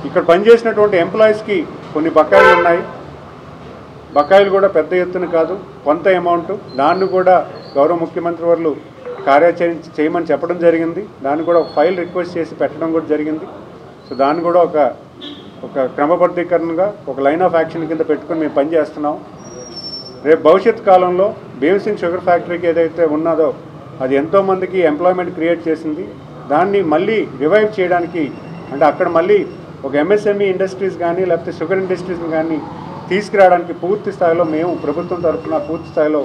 ఇక్కడ పనిచేసినటువంటి ఎంప్లాయీస్కి కొన్ని బకాయిలు ఉన్నాయి. బకాయిలు కూడా పెద్ద ఎత్తున కాదు, కొంత అమౌంట్. దాన్ని కూడా గౌరవ ముఖ్యమంత్రి వాళ్ళు కార్యాచరణ చేయమని చెప్పడం జరిగింది. దాన్ని కూడా ఒక ఫైల్ రిక్వెస్ట్ చేసి పెట్టడం కూడా జరిగింది. సో దాన్ని కూడా ఒక క్రమబద్ధీకరణగా ఒక లైన్ ఆఫ్ యాక్షన్ కింద పెట్టుకొని మేము పనిచేస్తున్నాం. రేపు భవిష్యత్ కాలంలో భీమసింగ్ షుగర్ ఫ్యాక్టరీకి ఏదైతే ఉన్నదో అది ఎంతోమందికి ఎంప్లాయ్మెంట్ క్రియేట్ చేసింది. దాన్ని మళ్ళీ రివైవ్ చేయడానికి అంటే అక్కడ మళ్ళీ ఒక ఎంఎస్ఎంఈ ఇండస్ట్రీస్ కానీ లేకపోతే షుగర్ ఇండస్ట్రీస్ని కానీ తీసుకురావడానికి పూర్తి స్థాయిలో మేము ప్రభుత్వం తరఫున పూర్తి స్థాయిలో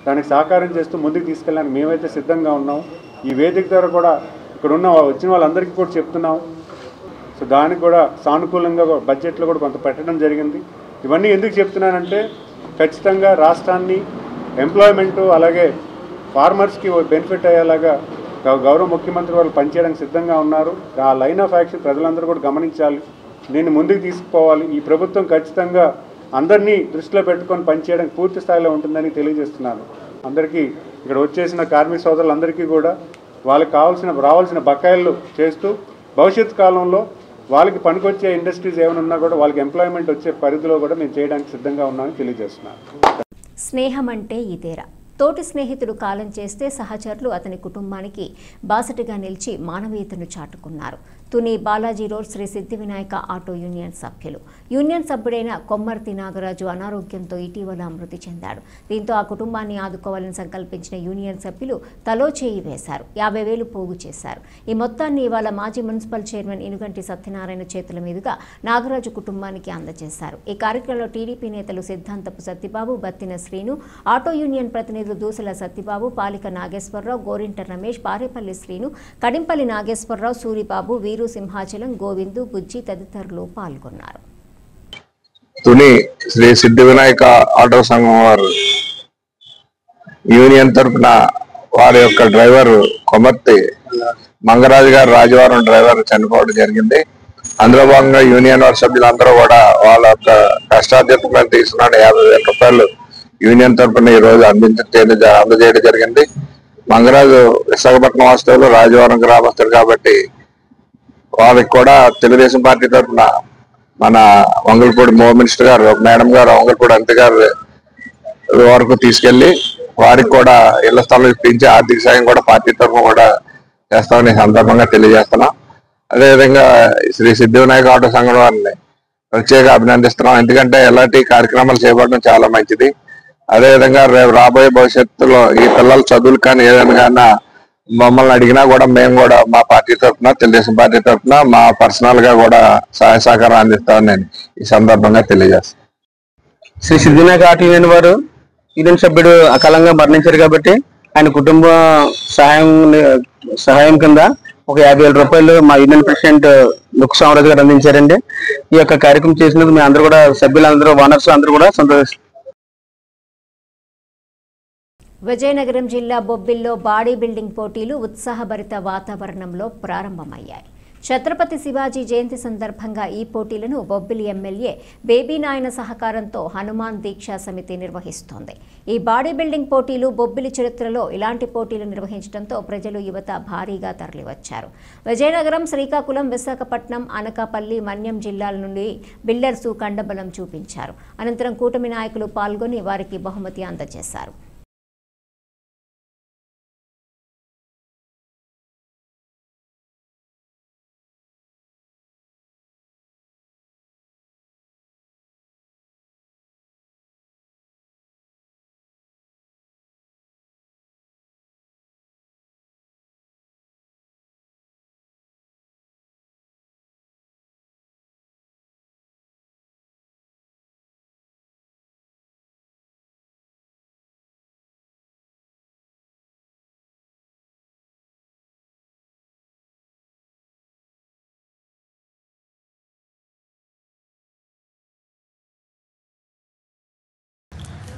దానికి సహకారం చేస్తూ ముందుకు తీసుకెళ్ళడానికి మేమైతే సిద్ధంగా ఉన్నాం. ఈ వేదిక ద్వారా కూడా ఇక్కడ వచ్చిన వాళ్ళందరికీ కూడా చెప్తున్నాం. సో దానికి కూడా సానుకూలంగా బడ్జెట్లో కూడా కొంత పెట్టడం జరిగింది. ఇవన్నీ ఎందుకు చెప్తున్నానంటే ఖచ్చితంగా రాష్ట్రాన్ని ఎంప్లాయ్మెంటు అలాగే ఫార్మర్స్కి బెనిఫిట్ అయ్యేలాగా గౌరవ ముఖ్యమంత్రి వాళ్ళు పనిచేయడానికి సిద్ధంగా ఉన్నారు. ఆ లైన్ ఆఫ్ యాక్షన్ ప్రజలందరూ కూడా గమనించాలి, దీన్ని ముందుకు తీసుకుపోవాలి. ఈ ప్రభుత్వం ఖచ్చితంగా అందరినీ దృష్టిలో పెట్టుకొని పనిచేయడానికి పూర్తి స్థాయిలో ఉంటుందని తెలియజేస్తున్నాను. అందరికీ ఇక్కడ వచ్చేసిన కార్మిక సోదరులందరికీ కూడా వాళ్ళకి రావాల్సిన బకాయిలు చేస్తూ భవిష్యత్ కాలంలో వాళ్ళకి పనికొచ్చే ఇండస్ట్రీస్ ఏమైనా ఉన్నా కూడా వాళ్ళకి ఎంప్లాయ్మెంట్ వచ్చే పరిధిలో కూడా మేము చేయడానికి సిద్ధంగా ఉన్నామని తెలియజేస్తున్నాను. స్నేహం అంటే ఇదేరా. తోటి స్నేహితుడు కాలం చేస్తే సహచరులు అతని కుటుంబానికి బాసటగా నిలిచి మానవీయతను చాటుకున్నారు. తుని బాలాజీ రోడ్ శ్రీ సిద్ధి వినాయక ఆటో యూనియన్ సభ్యులు. యూనియన్ సభ్యుడైన కొమ్మర్తి నాగరాజు అనారోగ్యంతో ఇటీవల మృతి చెందాడు. దీంతో ఆ కుటుంబాన్ని ఆదుకోవాలని సంకల్పించిన యూనియన్ సభ్యులు తలో చేయి వేశారు. 50,000 పోగు చేశారు. ఈ మొత్తాన్ని ఇవాళ మాజీ మున్సిపల్ చైర్మన్ ఇనుగంటి సత్యనారాయణ చేతుల మీదుగా నాగరాజు కుటుంబానికి అందజేశారు. ఈ కార్యక్రమంలో టీడీపీ నేతలు సిద్ధాంతపు సత్యబాబు, బత్తిన శ్రీను, ఆటో యూనియన్ ప్రతినిధులు దూసల సత్యబాబు, పాలిక నాగేశ్వరరావు, గోరింట రమేష్, పారేపల్లి శ్రీను, కడింపల్లి నాగేశ్వరరావు, సూరిబాబు, వీరు సింహాచలం, గోవిందు, బుజ్జి తదితరులు పాల్గొన్నారు. తుని శ్రీ సిద్ధి వినాయక ఆటో సంఘం వారు యూనియన్ తరఫున వారి యొక్క డ్రైవర్ కొమర్తి మంగరాజు గారు రాజవారం డ్రైవర్ చనిపోవడం జరిగింది. అందులో భాగంగా యూనియన్ వారి సభ్యులందరూ కూడా వాళ్ళ యొక్క కష్టార్జితంగా తీసుకున్న 50,000 రూపాయలు యూనియన్ తరఫున ఈ రోజు అందజేయడం జరిగింది. మంగరాజు విశాఖపట్నం వాస్తవులు, రాజవారం గ్రామస్తులు కాబట్టి వాళ్ళకి కూడా తెలుగుదేశం పార్టీ తరఫున మన వంగల్పూడి హోమ్ మినిస్టర్ గారు మేడం గారు వంగల్పూడి అంత గారు వరకు తీసుకెళ్లి వారికి కూడా ఇళ్ల స్థలం ఇప్పించి ఆర్థిక సాయం కూడా పార్టీ తరఫున కూడా చేస్తామని సందర్భంగా తెలియజేస్తున్నాం. అదేవిధంగా శ్రీ సిద్ధి వినాయక ఆటో సంఘం వారిని ప్రత్యేక అభినందిస్తున్నాం. ఎందుకంటే ఎలాంటి కార్యక్రమాలు చేపట్టడం చాలా మంచిది. అదేవిధంగా రేపు రాబోయే భవిష్యత్తులో ఈ పిల్లల చదువులు కానీ ఏదైనా మమ్మల్ని అడిగినా కూడా మేము కూడా మా పార్టీ తరఫున తెలుగుదేశం పార్టీ తరఫున మా పర్సనల్ గా కూడా సహాయ సహకారం అందిస్తామని నేను ఈ సందర్భంగా తెలియజేస్తాను. శ్రీ సిద్ధినాథ్ ఆర్ట్ యూనియన్ వారు యూనియన్ సభ్యుడు అకాలంగా మరణించారు కాబట్టి ఆయన కుటుంబ సహాయం కింద ఒక 50,000 రూపాయలు మా యూనియన్ ప్రెసిడెంట్ లుక్ సామరాజు గారు అందించారండి. ఈ యొక్క కార్యక్రమం చేసినందుకు మీ అందరూ కూడా సభ్యులందరూ ఓనర్స్ అందరూ కూడా సంతోషిస్తారు. విజయనగరం జిల్లా బొబ్బిల్లో బాడీ బిల్డింగ్ పోటీలు ఉత్సాహభరిత వాతావరణంలో ప్రారంభమయ్యాయి. ఛత్రపతి శివాజీ జయంతి సందర్భంగా ఈ పోటీలను బొబ్బిలి ఎమ్మెల్యే బేబీ నాయన సహకారంతో హనుమాన్ దీక్షా సమితి నిర్వహిస్తోంది. ఈ బాడీ బిల్డింగ్ పోటీలు బొబ్బిలి చరిత్రలో ఇలాంటి పోటీలు నిర్వహించడంతో ప్రజలు యువత భారీగా తరలివచ్చారు. విజయనగరం, శ్రీకాకుళం, విశాఖపట్నం, అనకాపల్లి, మన్యం జిల్లాల నుండి బిల్డర్సు కండబలం చూపించారు. అనంతరం కూటమి నాయకులు పాల్గొని వారికి బహుమతి అందజేశారు.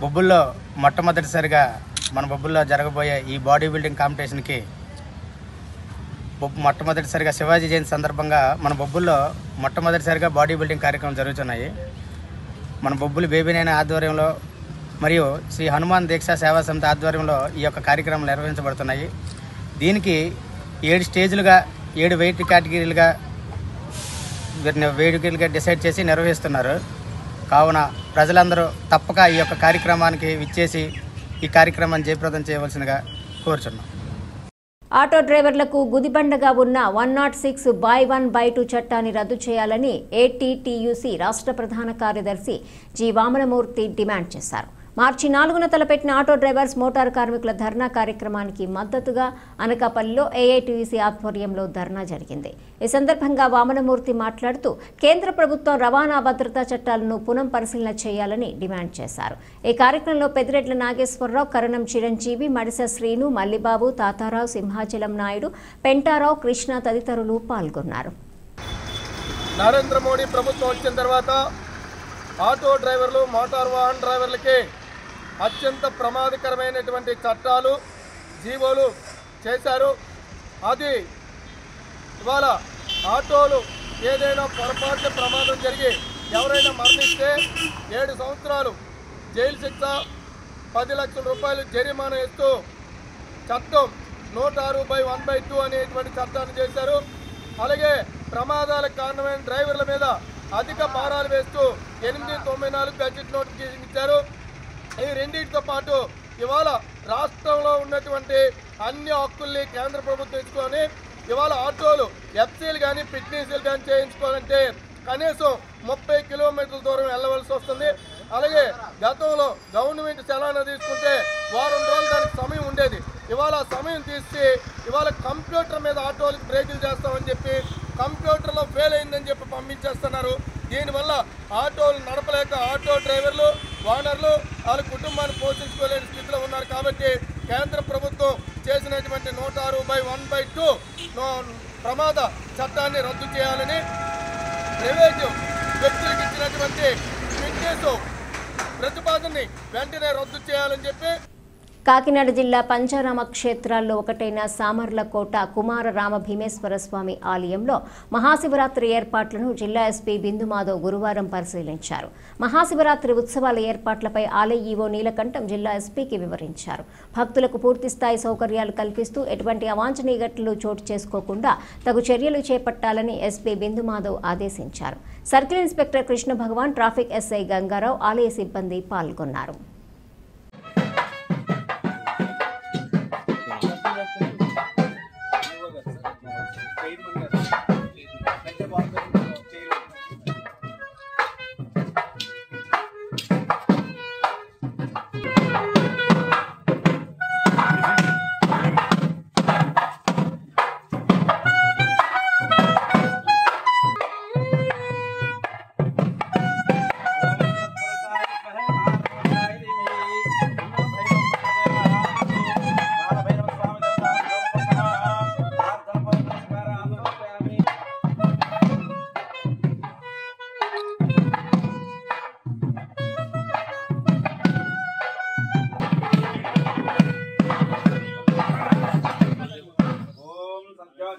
బొబ్బుల్లో మొట్టమొదటిసారిగా మన బొబ్బుల్లో జరగబోయే ఈ బాడీ బిల్డింగ్ కాంపిటీషన్కి మొట్టమొదటిసారిగా శివాజీ జయంతి సందర్భంగా మన బొబ్బుల్లో మొట్టమొదటిసారిగా బాడీ బిల్డింగ్ కార్యక్రమం జరుగుతున్నాయి. మన బొబ్బులు బేబీ నాయన ఆధ్వర్యంలో మరియు శ్రీ హనుమాన్ దీక్షా సేవా సమితి ఆధ్వర్యంలో ఈ యొక్క కార్యక్రమాలు నిర్వహించబడుతున్నాయి. దీనికి 7 స్టేజ్లుగా 7 వెయిట్ కేటగిరీలుగా డిసైడ్ చేసి నిర్వహిస్తున్నారు. కావున ప్రజలందరూ తప్పక ఈ యొక్క కార్యక్రమానికి విచ్చేసి ఈ కార్యక్రమాన్ని జయప్రదం చేయవలసిందిగా కోరుచున్నాం. ఆటో డ్రైవర్లకు గుదిబండగా ఉన్న 106 బై 1 బై 2 చట్టాన్ని రద్దు చేయాలని ఏటీటీయూసీ రాష్ట్ర ప్రధాన కార్యదర్శి జి వామనమూర్తి డిమాండ్ చేశారు. మార్చి 4న తలపెట్టిన ఆటో డ్రైవర్స్ మోటారు కార్మికుల ధర్నా కార్యక్రమానికి మద్దతుగా అనకాపల్లిలో ఏఐటీయూసీ ఆధ్వర్యంలో ధర్నా జరిగింది. ఈ సందర్భంగా వామనమూర్తి మాట్లాడుతూ కేంద్ర ప్రభుత్వం రవాణా భద్రతా చట్టాలను పునః పరిశీలన చేయాలని డిమాండ్ చేశారు. ఈ కార్యక్రమంలో పెద్దిరెడ్ల నాగేశ్వరరావు, కరణం చిరంజీవి, మడిస శ్రీను, మల్లిబాబు, తాతారావు, సింహాచలం నాయుడు, పెంటారావు, కృష్ణ తదితరులు పాల్గొన్నారు. నరేంద్ర మోడీ ప్రభుత్వం వచ్చిన తర్వాత ఆటో డ్రైవర్లు, మోటార్ వాహన డ్రైవర్లకి అత్యంత ప్రమాదకరమైనటువంటి చట్టాలు, జీవోలు చేశారు. అది ఇవాళ ఆటోలు ఏదైనా పొరపాటు ప్రమాదం జరిగి ఎవరైనా మరణిస్తే 7 సంవత్సరాలు జైలు శిక్ష, 10 లక్షల రూపాయలు జరిమానా ఇస్తూ చట్టం 106/1/2 అనేటువంటి చట్టాన్ని చేశారు. అలాగే ప్రమాదాలకు కారణమైన డ్రైవర్ల మీద అధిక భారాలు వేస్తూ 894 గజెట్ నోటిఫికేషన్ ఇచ్చారు. ఈ రెండింటితో పాటు ఇవాళ రాష్ట్రంలో ఉన్నటువంటి అన్ని హక్కుల్ని కేంద్ర ప్రభుత్వం ఇచ్చుకొని ఇవాళ ఆటోలు ఎఫ్సీలు కానీ ఫిట్నెస్లు కానీ చేయించుకోవాలంటే కనీసం 30 కిలోమీటర్ల దూరం వెళ్ళవలసి వస్తుంది. అలాగే గతంలో గవర్నమెంట్ చలానా తీసుకుంటే వారం రోజులు దానికి సమయం ఉండేది. ఇవాళ సమయం తీసి ఇవాళ కంప్యూటర్ మీద ఆటోలకు బ్రేకులు చేస్తామని చెప్పి కంప్యూటర్లో ఫెయిల్ అయిందని చెప్పి పంపించేస్తున్నారు. దీనివల్ల ఆటోలు నడపలేక ఆటో డ్రైవర్లు, ఓనర్లు వాళ్ళ కుటుంబాన్ని పోషించుకోలేని స్థితిలో ఉన్నారు. కాబట్టి కేంద్ర ప్రభుత్వం చేసినటువంటి 106/1/2 ప్రమాద చట్టాన్ని రద్దు చేయాలని, ప్రైవేటు వ్యక్తులకు ఇచ్చినటువంటి ఫిట్నెస్ ప్రతిపాదనని వెంటనే రద్దు చేయాలని చెప్పి కాకినాడ జిల్లా పంచారామ క్షేత్రాల్లో ఒకటైన సామర్లకోట కుమార రామ భీమేశ్వర స్వామి ఆలయంలో మహాశివరాత్రి ఏర్పాట్లను జిల్లా ఎస్పీ బిందు మాధవ్ గురువారం పరిశీలించారు. మహాశివరాత్రి ఉత్సవాల ఏర్పాట్లపై ఆలయ ఈవో నీలకంఠం జిల్లా ఎస్పీకి వివరించారు. భక్తులకు పూర్తిస్థాయి సౌకర్యాలు కల్పిస్తూ ఎటువంటి అవాంఛనీయ ఘటనలు చోటు చేసుకోకుండా తగు చర్యలు చేపట్టాలని ఎస్పీ బిందు మాధవ్ ఆదేశించారు. సర్కిల్ ఇన్స్పెక్టర్ కృష్ణ భగవాన్, ట్రాఫిక్ ఎస్ఐ గంగారావు, ఆలయ సిబ్బంది పాల్గొన్నారు.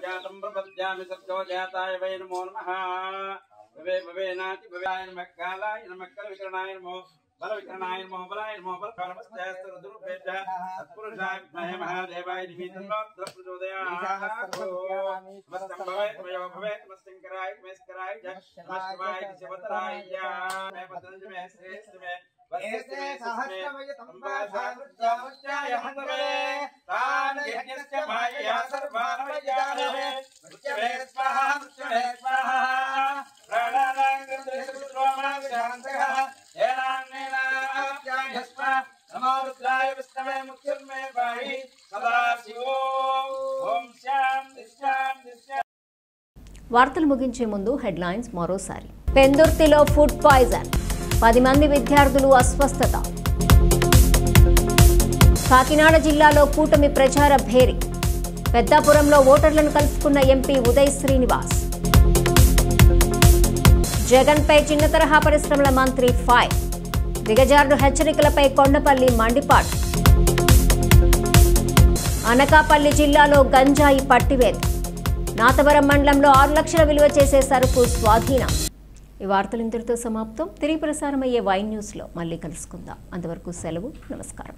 जातं प्रपद्यामि सत्यो जाताय वै नमो नमः भवे भवेनाति भवाय नमः कालाय नमः कलविकरणाय नमो बलविकरणाय नमो बलाय नमो बलकामस्तेस्तु रुद्रभेजः तत्पुरुषाय विद्महे महादेवाय धीमहि तन्नो प्रचोदयात् नमस्तं भवे त्वयो भवे नमस्तिंकराय नमस्कराय जय नमस्वाय शिवतराय मे पतंज मे श्रेष्ठ मे वैसे सहस्रमय तंबाधाय हन्तवे तान यज्ञस्य मायया सर्वानवयाने मृत्यवे स्वाहा प्राणानांगृतृत्वमाशान्तः येनान्नेनाप्यायस्व नमो रुद्राय विष्णवे मुख्यर्मे पाहि सदा शिवो ओम शांति शांति शांति। వార్తలు ముగించే ముందు హెడ్లైన్స్ మరోసారి. పెందుర్తిలో ఫుడ్ పాయిజన్, 10 మంది విద్యార్థులు అస్వస్థత. కాకినాడ జిల్లాలో కూటమి ప్రచార భేరి, పెద్దాపురంలో ఓటర్లను కలుసుకున్న ఎంపీ ఉదయ్ శ్రీనివాస్. జగన్పై చిన్న తరహా పరిశ్రమల మంత్రి ఫైర్, దిగజారుడు హెచ్చరికలపై కొండపల్లి మండిపాటు. అనకాపల్లి జిల్లాలో గంజాయి పట్టివేత, నాతవరం మండలంలో 6 లక్షల విలువ చేసే సరుకు స్వాధీనం. ఈ వార్తలు ఇంతటితో సమాప్తం. తిరిగి ప్రసారమయ్యే వైన్ న్యూస్లో మళ్ళీ కలుసుకుందాం. అంతవరకు సెలవు, నమస్కారం.